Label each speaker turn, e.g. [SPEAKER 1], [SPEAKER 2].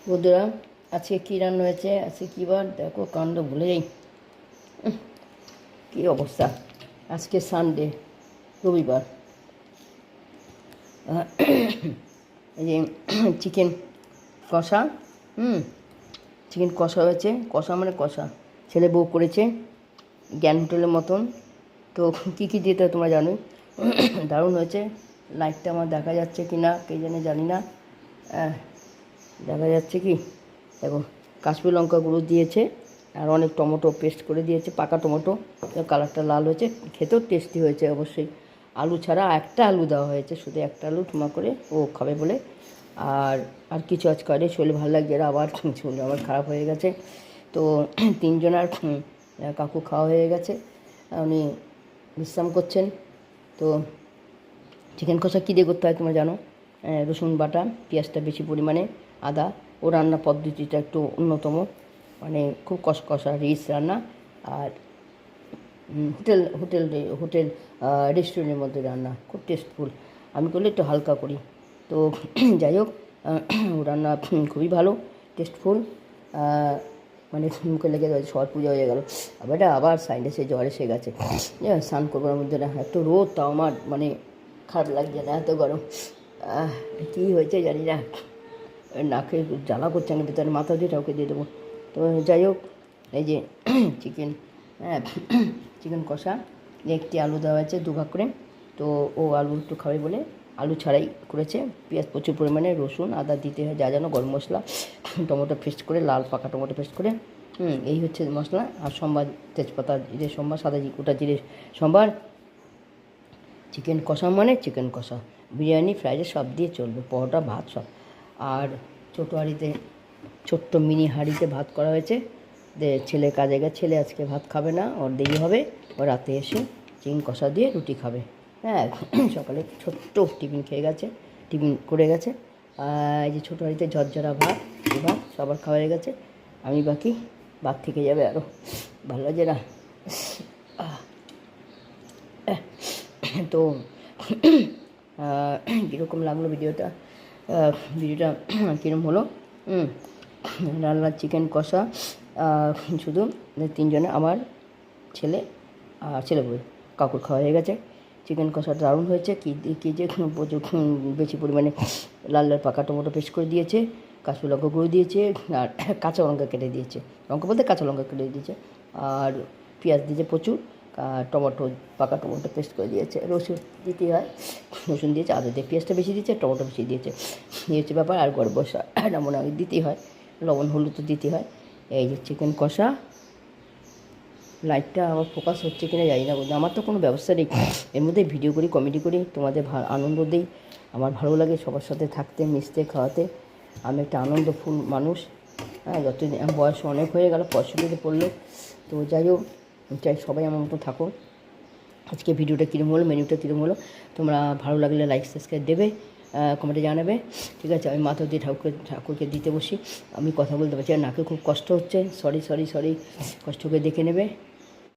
[SPEAKER 1] বন্ধুরা, আজকে কী রান্না হয়েছে, আজকে কী বার দেখো, কাণ্ড ভুলে যাই। কী অবস্থা! আজকে সানডে, রবিবার। এই যে চিকেন কষা, চিকেন কষা হয়েছে। কষা মানে কষা, ছেলে বউ করেছে জ্ঞান হোটেলের মতন। তো কী কী দিতে হয় তোমরা জানোই। দারুণ হয়েছে। লাইটটা আমার দেখা যাচ্ছে কি না কে জানি না। দেখা যাচ্ছে কি, দেখো, কাশ্মীর লঙ্কা গুঁড়ো দিয়েছে আর অনেক টমেটো পেস্ট করে দিয়েছে, পাকা টমেটো। কালারটা লাল হয়েছে, খেতেও টেস্টি হয়েছে অবশ্যই। আলু ছাড়া একটা আলু দেওয়া হয়েছে, শুধু একটা আলু ঠুমা করে ও খাবে বলে। আর আর কিছু আজ করে শরীর ভালো লাগছে না, আবার শরীর আবার খারাপ হয়ে গেছে। তো তিনজনার কাকু খাওয়া হয়ে গেছে, উনি বিশ্রাম করছেন। তো চিকেন কষা কী দিয়ে করতে হয় তোমরা জানো। রসুন বাটা, পেঁয়াজটা বেশি পরিমাণে, আদা। ও রান্নার পদ্ধতিটা একটু অন্যতম, মানে খুব কষকষা রিচ রান্না। আর হোটেল হোটেল হোটেল রেস্টুরেন্টের মধ্যে রান্না, খুব টেস্টফুল। আমি করলে একটু হালকা করি। তো যাই হোক, রান্না খুবই ভালো, টেস্টফুল। মানে মুখে লেগে গেছে, সবার পুজো হয়ে গেল। আবার সাইন্ডে জ্বর এসে গেছে। স্নান করবার মধ্যে না, এত রোদ, তাও আমার মানে খারাপ লাগছে না, এত গরম। কী হয়েছে জানি না, নাকে জ্বালা করছে, আমি ভিতরে মাথা দিয়ে ঠাউকে দিয়ে দেবো। তো যাই হোক, এই যে চিকেন, চিকেন কষা, একটি আলু দেওয়া হয়েছে দুভাগ করে। তো ও আলু একটু খাবে বলে আলু ছাড়াই করেছে। পেঁয়াজ প্রচুর পরিমাণে, রসুন আদা দিতে হয় যা জানো, গরম মশলা, টমেটো পেস্ট করে, লাল পাকা টমেটো পেস্ট করে, এই হচ্ছে মশলা। আর সম্বার, তেজপাতা, জিরে সম্বার, সাদা গোটা জিরে সম্বার। চিকেন কষা মানে চিকেন কষা, বিরিয়ানি, ফ্রাইড রাইস সব দিয়ে চলবে, পরোটা, ভাত সব। আর ছোটো হাঁড়িতে, ছোট্ট মিনি হাঁড়িতে ভাত করা হয়েছে। ছেলে কাজে গেছে, ছেলে আজকে ভাত খাবে না, ওর দেরি হবে। ও রাতে এসে চিকেন কষা দিয়ে রুটি খাবে। হ্যাঁ, সকালে ছোট্ট টিফিন খেয়ে গেছে, টিফিন করে গেছে। এই যে ছোটো হাঁড়িতে ঝরঝরা ভাত, ভাত সবার খাওয়া হয়ে গেছে। আমি বাকি, ভাত থেকে যাবে আরও, ভালো লাগছে না। তো কীরকম লাগলো ভিডিওটা, কীরকম হলো। রান্নার চিকেন কষা, শুধু তিনজনে, আমার ছেলে আর ছেলে বউ, কাকুর খাওয়া হয়ে গেছে। চিকেন কষা দারুণ হয়েছে। কী যে প্রচুর বেশি পরিমাণে লাল লাল পাকা টমেটো পেস্ট করে দিয়েছে, কাশ্মীর লঙ্কা গুঁড়ো দিয়েছে, আর কাঁচা লঙ্কা কেটে দিয়েছে, লঙ্কা বলতে কাঁচা লঙ্কা কেটে দিয়েছে, আর পেঁয়াজ দিয়েছে প্রচুর, টমেটো, পাকা টমেটো পেস্ট করে দিয়েছে, রসুন দিতে হয়, রসুন দিয়েছে, আদা দিয়ে, পেঁয়াজটা বেশি দিয়েছে, টমেটো বেশি দিয়েছে, এই হচ্ছে ব্যাপার। আর গরম মশলা মনে হয় দিতেই হয়, লবণ হলুদ তো দিতে হয়। এই যে চিকেন কষা। লাইটটা আবার ফোকাস হচ্ছে কিনা জানি না, বলতে আমার তো কোনো ব্যবস্থা নেই। এর মধ্যে ভিডিও করি, কমেডি করি, তোমাদের আনন্দ দিই। আমার ভালো লাগে সবার সাথে থাকতে, মিশতে, খাওয়াতে। আমি একটা আনন্দফুল মানুষ। যতদিন বয়স অনেক হয়ে গেল, 65 পড়লো। তো যাই হোক, চাই সবাই আমার মতো থাকো। আজকে ভিডিওটা কীরকম হলো, মেনুটা কীরকম হলো, তোমরা ভালো লাগলে লাইক সাবস্ক্রাইব দেবে, কমেন্টে জানাবে। ঠিক আছে, আমি মাথা দিয়ে ঠাকুরকে দিতে বসি। আমি কথা বলতে পারছি আর নাকে খুব কষ্ট হচ্ছে, সরি, কষ্ট করে দেখে নেবে।